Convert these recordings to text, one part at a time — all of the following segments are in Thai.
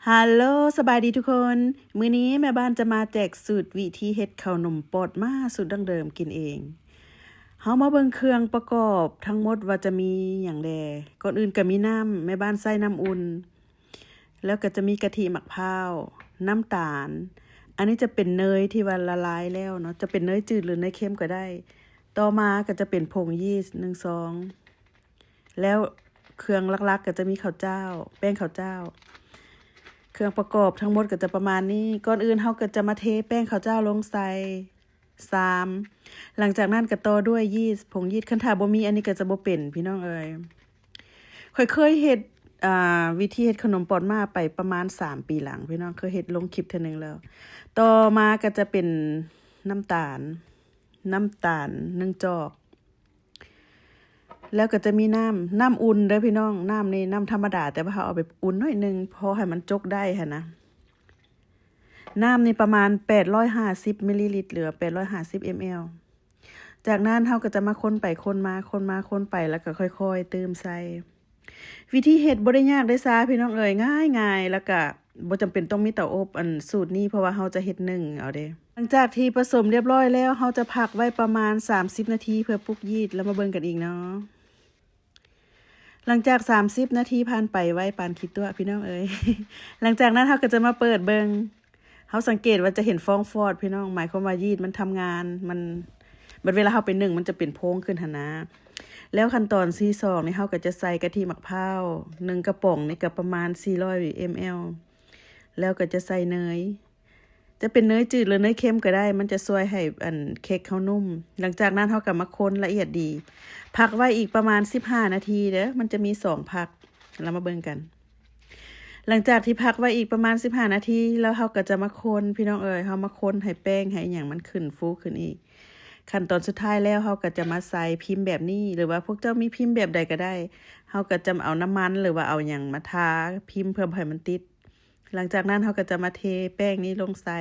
ฮัลโหลสบายดีทุกคน มื้อนี้แม่บ้านจะมาแจกสูตรวิธีเฮ็ดข้าวนมปอดมาสูตรดั้งเดิมกินเองเฮามาเบิ่งเครื่องประกอบทั้งหมดว่าจะมีหยังแดก่อนอื่นก็มีน้ำแม่บ้านใส่น้ำอุ่นแล้วก็จะมีกะทิมะพร้าวน้ำตาลอันนี้จะเป็นเนยที่ว่าละลายแล้วเนาะจะเป็นเนยจืดหรือเนยเค็มก็ได้ต่อมาก็จะเป็นผงยีสต์1ซองแล้วเครื่องหลักๆก็จะมีข้าวเจ้าแป้งข้าวเจ้าเครื่องประกอบทั้งหมดก็จะประมาณนี้ก่อนอื่นเฮาก็จะมาเทแป้งข้าวเจ้าลงใส่3หลังจากนั้นก็ต่อด้วยยีสต์ผงยีสต์คันถ้าบ่มีอันนี้ก็จะบ่เป็นพี่น้องเอ้ยค่อยเคยเฮ็ดวิธีเฮ็ดขนมปอนมาไปประมาณ3ปีหลังพี่น้องเคยเฮ็ดลงคลิปเทื่อนึงแล้วต่อมาก็จะเป็นน้ำตาล1จอกแล้วก็จะมีน้ำอุ่นเด้อพี่น้องน้ำนี่น้ำธรรมดาแต่ว่าเฮาเอาไปอุ่นหน่อยนึงพอให้มันจกได้หั่นนะน้ำนี่ประมาณ850มิลลิลิตรเหลือ850 ml จากนั้นเฮาก็จะมาคนไปคนมาคนไปแล้วก็ค่อยๆเติมใส่วิธีเฮ็ดบ่ได้ยากเด้อซาพี่น้องเอ้ยง่ายๆแล้วก็บ่จำเป็นต้องมีเตาอบอันสูตรนี้เพราะว่าเฮาจะเฮ็ดนึ่งเอาเด้หลังจากที่ผสมเรียบร้อยแล้วเฮาจะพักไว้ประมาณ30นาทีเพื่อปลุกยีสต์แล้วมาเบิ่งกันอีกเนาะหลังจาก30นาทีผ่านไปไว้ปานคิดตัวพี่น้องเอ้ย หลังจากนั้นเฮาก็จะมาเปิดเบิ่งเฮาสังเกตว่าจะเห็นฟองฟอดพี่น้องหมายความว่ายีสต์มันทำงานมันบัดเวลาเฮาไปนึ่งมันจะเป็นโพงขึ้นหั่นนะแล้วขั้นตอนที่2นี่เฮาก็จะใส่กะทิมะพร้าว1กระป๋องนี่ก็ประมาณ400 ml แล้วก็จะใส่เนยจะเป็นเนยจืดหรือเนยเค็มก็ได้มันจะช่วยให้เค้กเขานุ่มหลังจากนั้นเฮาก็มาคนละเอียดดีพักไว้อีกประมาณ15นาทีเด้อมันจะมี2พักเรามาเบิ่งกันหลังจากที่พักไว้อีกประมาณ15นาทีแล้วเฮาก็จะมาคนพี่น้องเอ๋ยเฮามาคนให้แป้งให้หยังมันขึ้นฟูขึ้นอีกขั้นตอนสุดท้ายแล้วเฮาก็จะมาใส่พิมพ์แบบนี้หรือว่าพวกเจ้ามีพิมพ์แบบใดก็ได้เฮาก็จะเอาน้ำมันหรือว่าเอาหยังมาทาพิมพ์เพื่อให้มันติดหลังจากนั้นเฮาก็จะมาเทแป้งนี้ลงใส่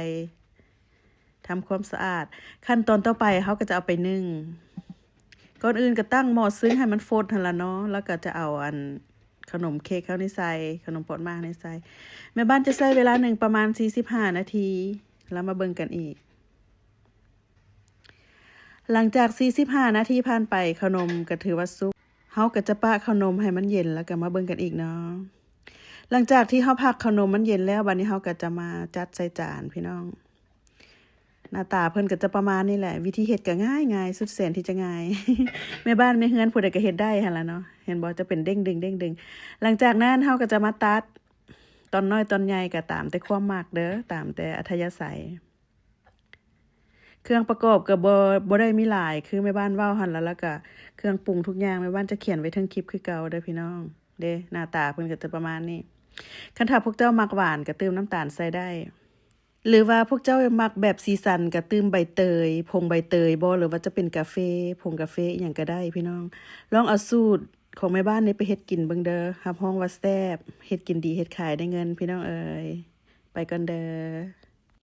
ทำความสะอาดขั้นตอนต่อไปเฮาก็จะเอาไปนึ่งก่อนอื่นก็ตั้งหม้อซึ้งให้มันฟดหั่นล่ะเนาะแล้วก็จะเอาขนมเค้กเข้าในใส่ขนมปอนมาในใส่แม่บ้านจะใช้เวลา1ประมาณ45นาทีแล้วมาเบิ่งกันอีกหลังจาก45นาทีผ่านไปขนมก็ถือว่าสุกเฮาก็จะปะขนมให้มันเย็นแล้วก็มาเบิ่งกันอีกเนาะหลังจากที่เฮาพักขนมมันเย็นแล้วบัดนี้เฮาก็จะมาจัดใส่จานพี่น้องหน้าตาเพิ่นก็จะประมาณนี้แหละวิธีเฮ็ดก็ง่ายๆสุดแสนที่จะง่าย แม่บ้านแม่เฮือนผู้ใดก็เฮ็ดได้หั่นล่ะเนาะเห็นบ่จะเป็นเด้งดึงหลังจากนั้นเฮาก็จะมาตัดตอนน้อยตอนใหญ่ก็ตามแต่ความมักเด้อตามแต่อัธยาศัยเครื่องประกอบก็บ่ได้มีหลายคือแม่บ้านเว้าหั่นแล้วก็เครื่องปรุงทุกอย่างแม่บ้านจะเขียนไว้เทิงคลิปคือเก่าเด้อพี่น้องเด้หน้าตาเพิ่นก็จะประมาณนี้คันถ้าพวกเจ้ามักหวานก็เติมน้ำตาลใส่ได้หรือว่าพวกเจ้ามักแบบสีสันก็เติมใบเตยผงใบเตยบ่หรือว่าจะเป็นกาแฟผงกาแฟอิหยังก็ได้พี่น้องลองเอาสูตรของแม่บ้านนี้ไปเฮ็ดกินเบิ่งเด้อรับรองว่าแซ่บเฮ็ดกินดีเฮ็ดขายได้เงินพี่น้องเอ้ยไปก่อนเด้อ